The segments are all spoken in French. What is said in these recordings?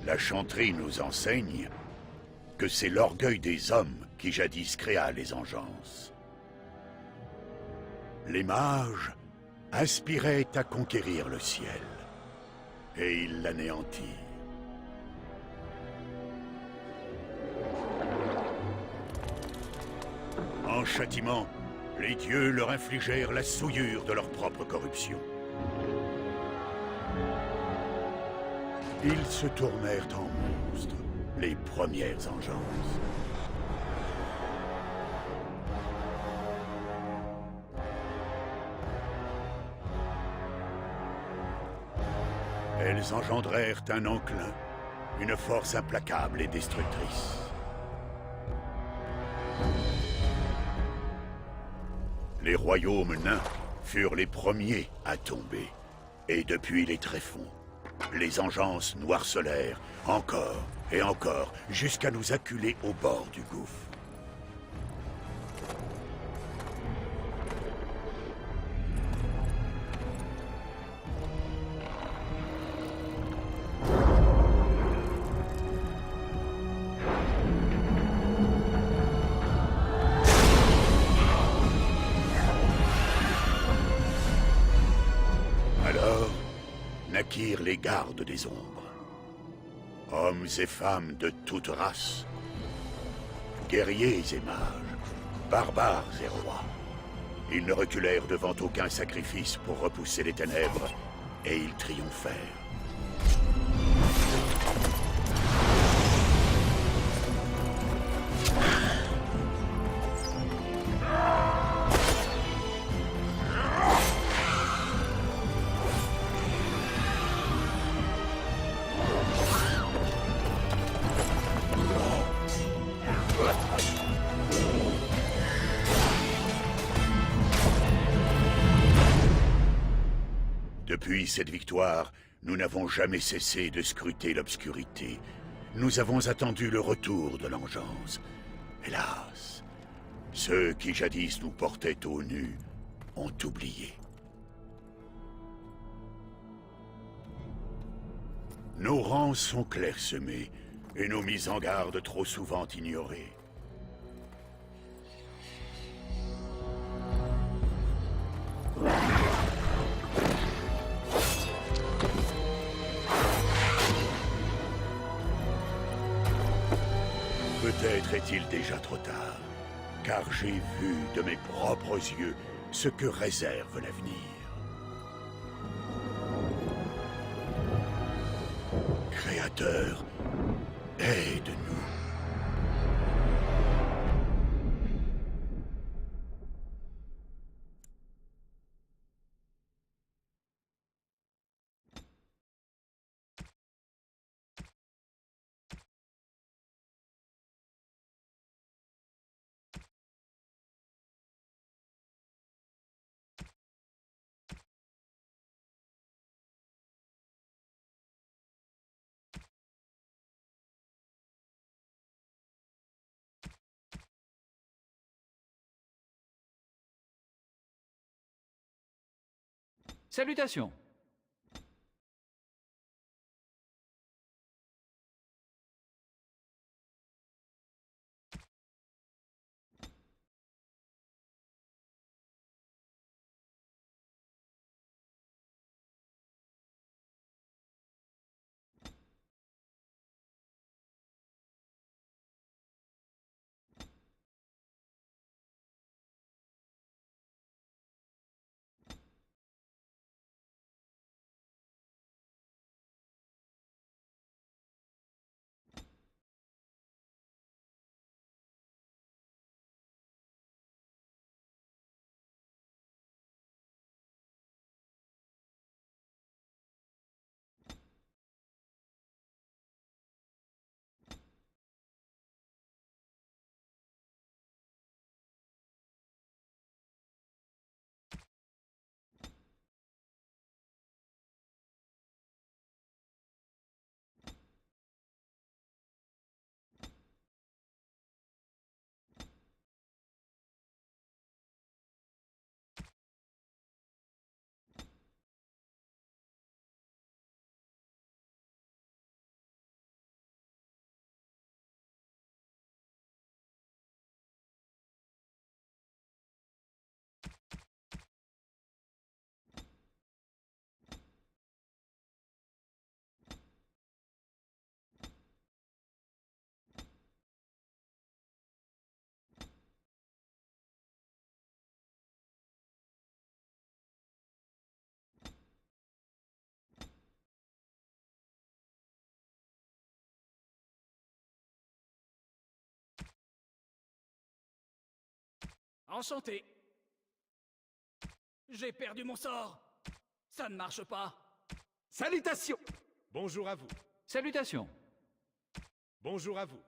La chanterie nous enseigne que c'est l'orgueil des hommes qui jadis créa les engences. Les mages aspiraient à conquérir le ciel, et ils l'anéantirent. En châtiment, les dieux leur infligèrent la souillure de leur propre corruption. Ils se tournèrent en monstres, les premières engences. Elles engendrèrent un enclin, une force implacable et destructrice. Les royaumes nains furent les premiers à tomber. Et depuis les tréfonds, les engences noircelèrent encore et encore jusqu'à nous acculer au bord du gouffre. Alors, naquirent les gardes des ombres. Hommes et femmes de toute race. Guerriers et mages. Barbares et rois. Ils ne reculèrent devant aucun sacrifice pour repousser les ténèbres, et ils triomphèrent. Depuis cette victoire, nous n'avons jamais cessé de scruter l'obscurité. Nous avons attendu le retour de l'engeance. Hélas, ceux qui jadis nous portaient aux nues ont oublié. Nos rangs sont clairsemés et nos mises en garde trop souvent ignorées. Peut-être est-il déjà trop tard, car j'ai vu de mes propres yeux ce que réserve l'avenir. Créateur, aide-nous. Salutations. Enchanté. J'ai perdu mon sort. Ça ne marche pas. Salutations! Bonjour à vous. Salutations. Bonjour à vous.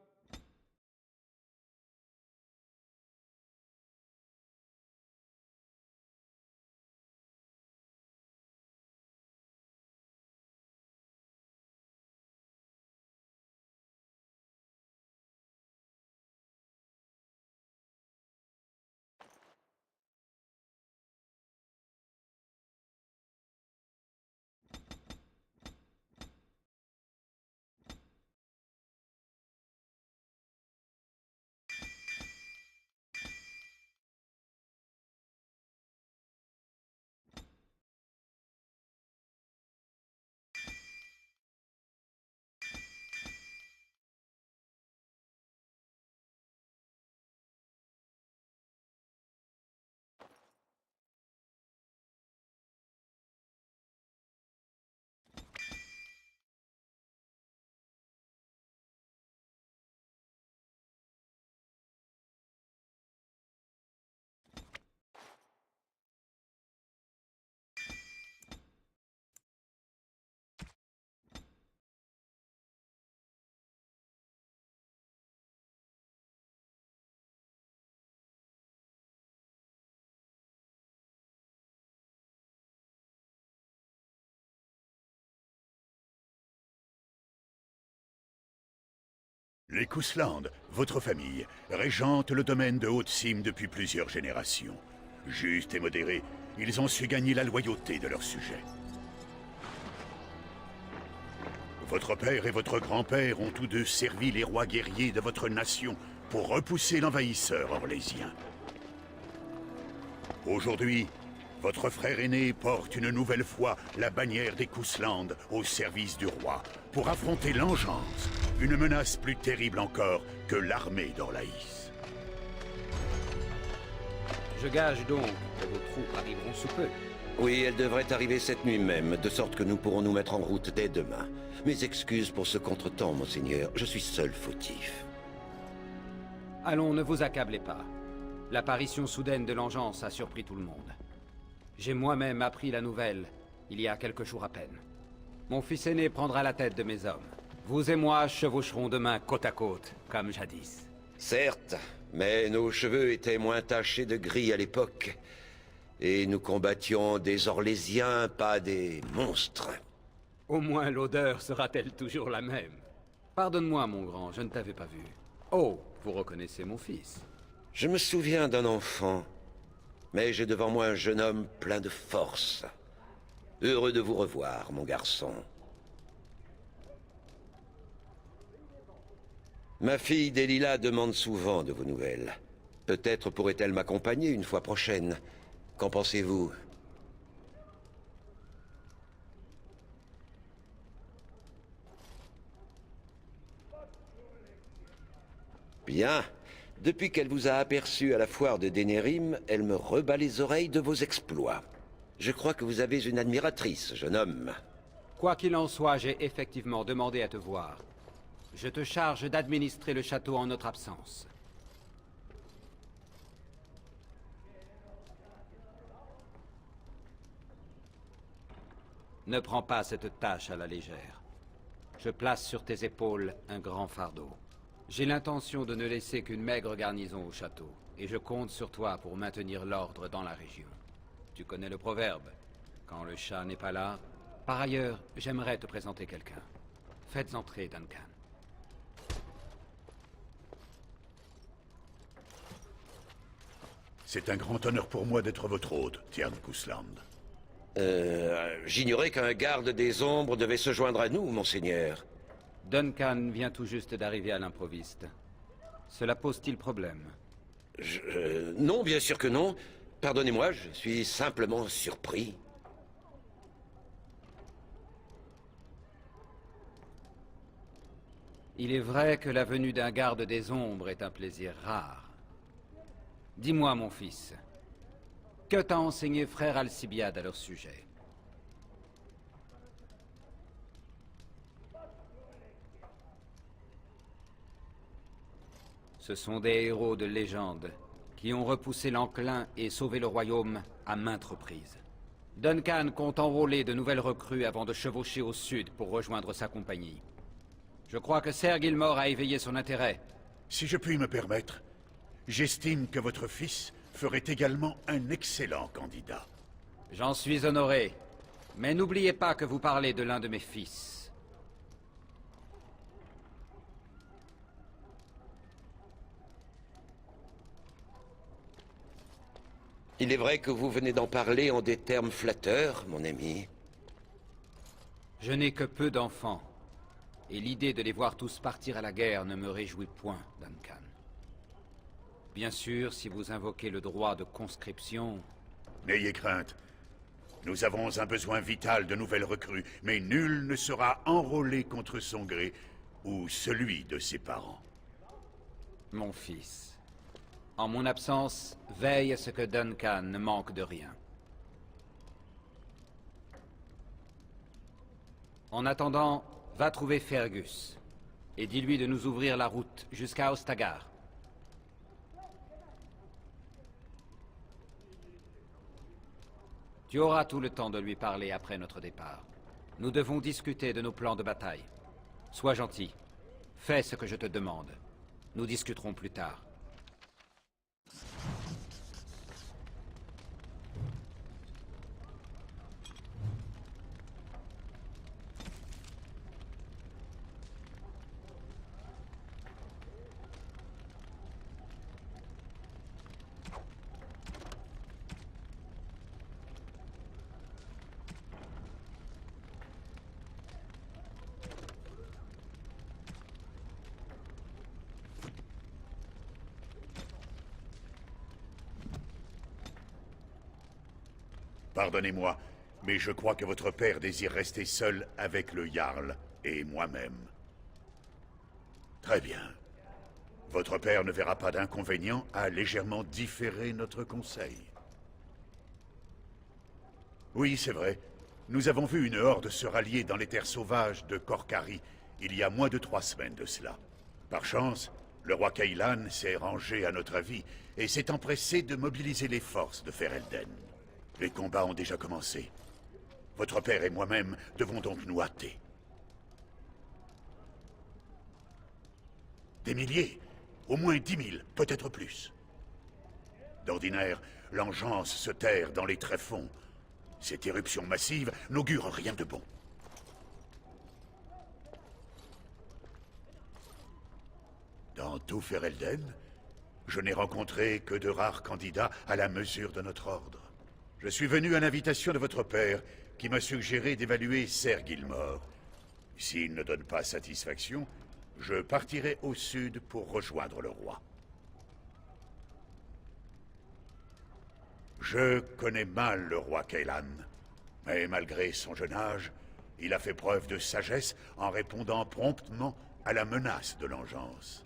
Les Kousland, votre famille, régente le domaine de Haute-Cime depuis plusieurs générations. Justes et modérés, ils ont su gagner la loyauté de leurs sujets. Votre père et votre grand-père ont tous deux servi les rois guerriers de votre nation pour repousser l'envahisseur orlésien. Aujourd'hui, votre frère aîné porte une nouvelle fois la bannière des Kousland au service du roi pour affronter l'engeance, une menace plus terrible encore que l'armée d'Orlaïs. Je gage donc que vos troupes arriveront sous peu. Oui, elles devraient arriver cette nuit même, de sorte que nous pourrons nous mettre en route dès demain. Mes excuses pour ce contretemps, monseigneur, je suis seul fautif. Allons, ne vous accablez pas. L'apparition soudaine de l'engeance a surpris tout le monde. J'ai moi-même appris la nouvelle, il y a quelques jours à peine. Mon fils aîné prendra la tête de mes hommes. Vous et moi chevaucherons demain côte à côte, comme jadis. Certes, mais nos cheveux étaient moins tachés de gris à l'époque. Et nous combattions des Orlésiens, pas des monstres. Au moins l'odeur sera-t-elle toujours la même. Pardonne-moi, mon grand, je ne t'avais pas vu. Oh, vous reconnaissez mon fils. Je me souviens d'un enfant, mais j'ai devant moi un jeune homme plein de force. Heureux de vous revoir, mon garçon. Ma fille Delilah demande souvent de vos nouvelles. Peut-être pourrait-elle m'accompagner une fois prochaine. Qu'en pensez-vous? Bien. Depuis qu'elle vous a aperçu à la foire de Dénérim, elle me rebat les oreilles de vos exploits. Je crois que vous avez une admiratrice, jeune homme. Quoi qu'il en soit, j'ai effectivement demandé à te voir. Je te charge d'administrer le château en notre absence. Ne prends pas cette tâche à la légère. Je place sur tes épaules un grand fardeau. J'ai l'intention de ne laisser qu'une maigre garnison au château, et je compte sur toi pour maintenir l'ordre dans la région. Tu connais le proverbe, quand le chat n'est pas là. Par ailleurs, j'aimerais te présenter quelqu'un. Faites entrer Duncan. C'est un grand honneur pour moi d'être votre hôte, Tiern Kousland. J'ignorais qu'un garde des ombres devait se joindre à nous, monseigneur. Duncan vient tout juste d'arriver à l'improviste. Cela pose-t-il problème? Non, bien sûr que non. Pardonnez-moi, je suis simplement surpris. Il est vrai que la venue d'un garde des ombres est un plaisir rare. Dis-moi, mon fils, que t'a enseigné frère Alcibiade à leur sujet? Ce sont des héros de légende qui ont repoussé l'enclin et sauvé le royaume à maintes reprises. Duncan compte enrôler de nouvelles recrues avant de chevaucher au sud pour rejoindre sa compagnie. Je crois que Ser Gilmore a éveillé son intérêt. Si je puis me permettre, j'estime que votre fils ferait également un excellent candidat. J'en suis honoré. Mais n'oubliez pas que vous parlez de l'un de mes fils. Il est vrai que vous venez d'en parler en des termes flatteurs, mon ami. Je n'ai que peu d'enfants. Et l'idée de les voir tous partir à la guerre ne me réjouit point, Duncan. Bien sûr, si vous invoquez le droit de conscription... N'ayez crainte. Nous avons un besoin vital de nouvelles recrues, mais nul ne sera enrôlé contre son gré ou celui de ses parents. Mon fils. En mon absence, veille à ce que Duncan ne manque de rien. En attendant, va trouver Fergus. Et dis-lui de nous ouvrir la route jusqu'à Ostagar. Tu auras tout le temps de lui parler après notre départ. Nous devons discuter de nos plans de bataille. Sois gentil. Fais ce que je te demande. Nous discuterons plus tard. Pardonnez-moi, mais je crois que votre père désire rester seul avec le Jarl et moi-même. Très bien. Votre père ne verra pas d'inconvénient à légèrement différer notre conseil. Oui, c'est vrai. Nous avons vu une horde se rallier dans les terres sauvages de Korcari il y a moins de 3 semaines de cela. Par chance, le roi Cailan s'est rangé à notre avis et s'est empressé de mobiliser les forces de Ferelden. Les combats ont déjà commencé. Votre père et moi-même devons donc nous hâter. Des milliers, au moins 10 000, peut-être plus. D'ordinaire, l'engeance se terre dans les tréfonds. Cette éruption massive n'augure rien de bon. Dans tout Ferelden, je n'ai rencontré que de rares candidats à la mesure de notre ordre. Je suis venu à l'invitation de votre père, qui m'a suggéré d'évaluer Ser Gilmore. S'il ne donne pas satisfaction, je partirai au sud pour rejoindre le roi. Je connais mal le roi Cailan, mais malgré son jeune âge, il a fait preuve de sagesse en répondant promptement à la menace de l'engeance.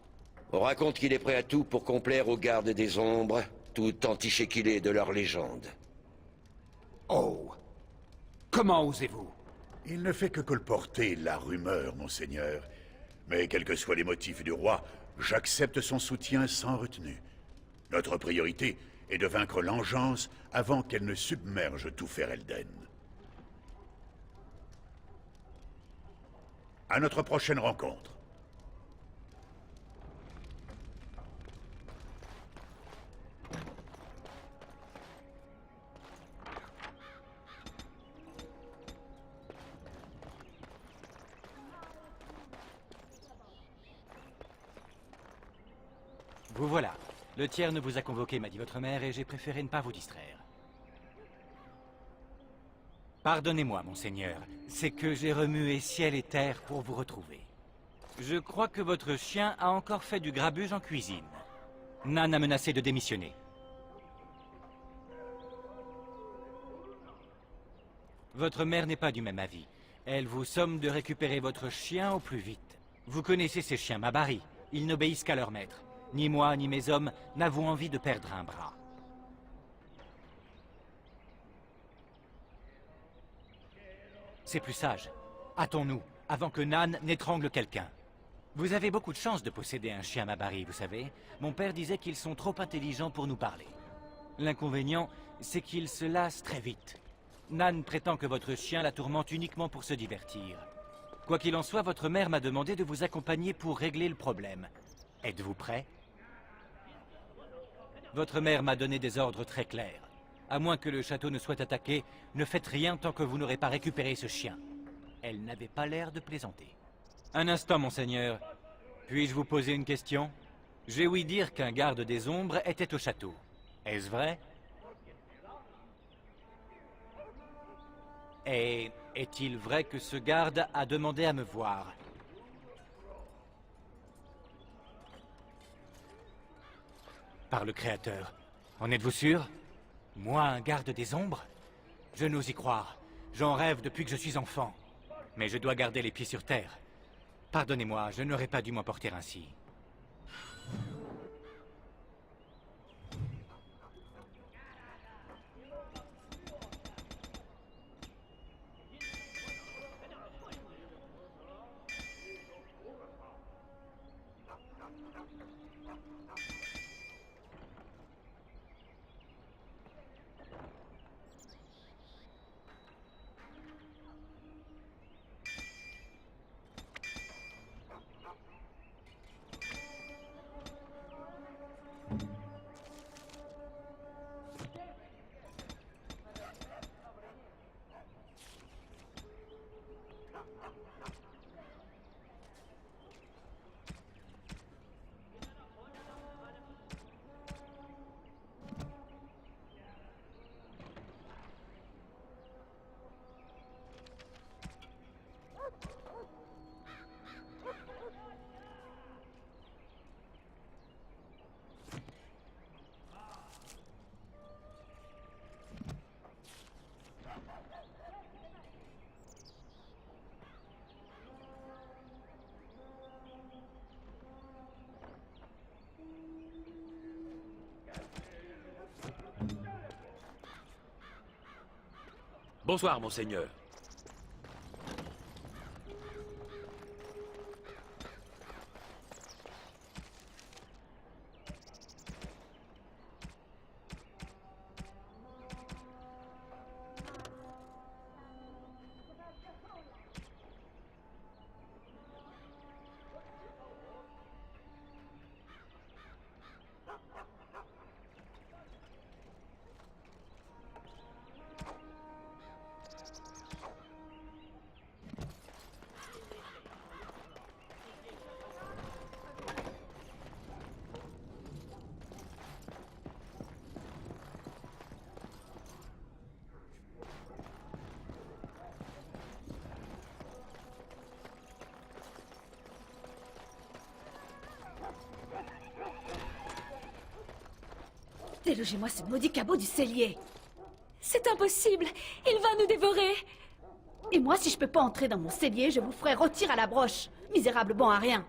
On raconte qu'il est prêt à tout pour complaire aux gardes des ombres, tout entiché qu'il est de leur légende. Oh! Comment osez-vous? Il ne fait que colporter la rumeur, monseigneur. Mais quels que soient les motifs du roi, j'accepte son soutien sans retenue. Notre priorité est de vaincre l'engeance avant qu'elle ne submerge tout Ferelden. À notre prochaine rencontre. Vous voilà. Le tiers ne vous a convoqué, m'a dit votre mère, et j'ai préféré ne pas vous distraire. Pardonnez-moi, monseigneur. C'est que j'ai remué ciel et terre pour vous retrouver. Je crois que votre chien a encore fait du grabuge en cuisine. Nan a menacé de démissionner. Votre mère n'est pas du même avis. Elle vous somme de récupérer votre chien au plus vite. Vous connaissez ces chiens Mabari. Ils n'obéissent qu'à leur maître. Ni moi, ni mes hommes n'avons envie de perdre un bras. C'est plus sage. Hâtons-nous, avant que Nan n'étrangle quelqu'un. Vous avez beaucoup de chance de posséder un chien Mabari, vous savez. Mon père disait qu'ils sont trop intelligents pour nous parler. L'inconvénient, c'est qu'ils se lassent très vite. Nan prétend que votre chien la tourmente uniquement pour se divertir. Quoi qu'il en soit, votre mère m'a demandé de vous accompagner pour régler le problème. Êtes-vous prêt? Votre mère m'a donné des ordres très clairs. À moins que le château ne soit attaqué, ne faites rien tant que vous n'aurez pas récupéré ce chien. Elle n'avait pas l'air de plaisanter. Un instant, monseigneur. Puis-je vous poser une question? J'ai ouï dire qu'un garde des ombres était au château. Est-ce vrai? Et est-il vrai que ce garde a demandé à me voir? Par le Créateur. En êtes-vous sûr? Moi, un garde des ombres? Je n'ose y croire. J'en rêve depuis que je suis enfant. Mais je dois garder les pieds sur terre. Pardonnez-moi, je n'aurais pas dû m'emporter ainsi. Bonsoir, monseigneur. Délogez-moi ce maudit cabot du cellier. C'est impossible. Il va nous dévorer. Et moi, si je peux pas entrer dans mon cellier, je vous ferai rôtir à la broche. Misérable bon à rien.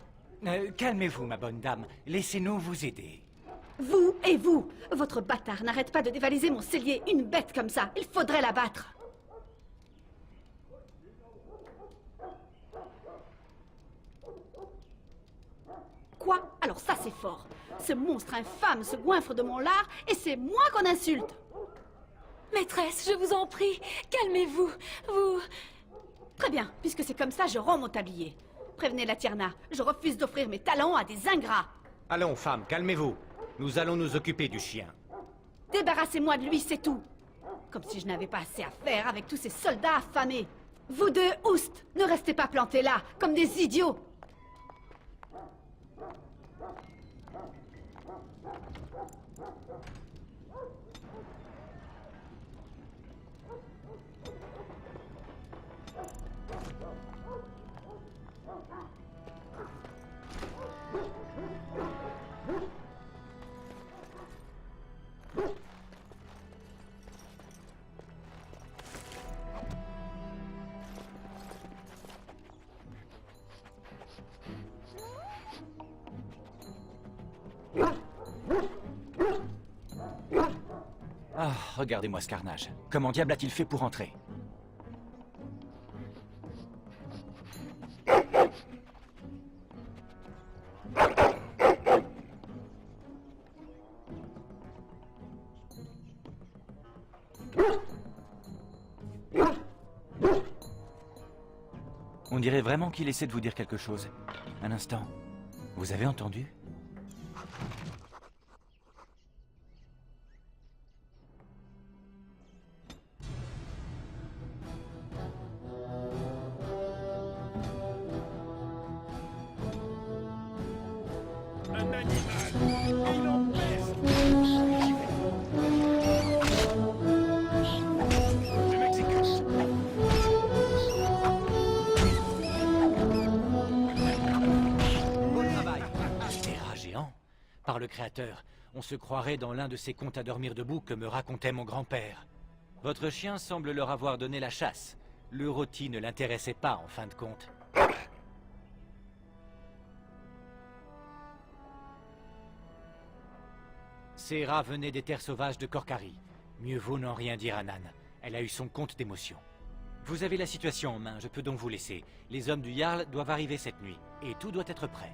Calmez-vous, ma bonne dame. Laissez-nous vous aider. Vous et vous. Votre bâtard n'arrête pas de dévaliser mon cellier. Une bête comme ça, il faudrait la battre. Quoi? Alors ça, c'est fort. Ce monstre infâme se goinfre de mon lard et c'est moi qu'on insulte. Maîtresse, je vous en prie, calmez-vous. Vous... Très bien, puisque c'est comme ça, je rends mon tablier. Prévenez la Tierna, je refuse d'offrir mes talents à des ingrats. Allons, femme, calmez-vous. Nous allons nous occuper du chien. Débarrassez-moi de lui, c'est tout. Comme si je n'avais pas assez à faire avec tous ces soldats affamés. Vous deux, oust, ne restez pas plantés là, comme des idiots. Ah, regardez-moi ce carnage. Comment diable a-t-il fait pour entrer? On dirait vraiment qu'il essaie de vous dire quelque chose. Un instant. Vous avez entendu? Un animal. Il en pèse. Je m'exécute. Bon travail. Des rats géants? Par le Créateur, on se croirait dans l'un de ces contes à dormir debout que me racontait mon grand-père. Votre chien semble leur avoir donné la chasse. Le rôti ne l'intéressait pas, en fin de compte. Ces rats venaient des terres sauvages de Korkari. Mieux vaut n'en rien dire à Nan. Elle a eu son compte d'émotion. Vous avez la situation en main, je peux donc vous laisser. Les hommes du Jarl doivent arriver cette nuit, et tout doit être prêt.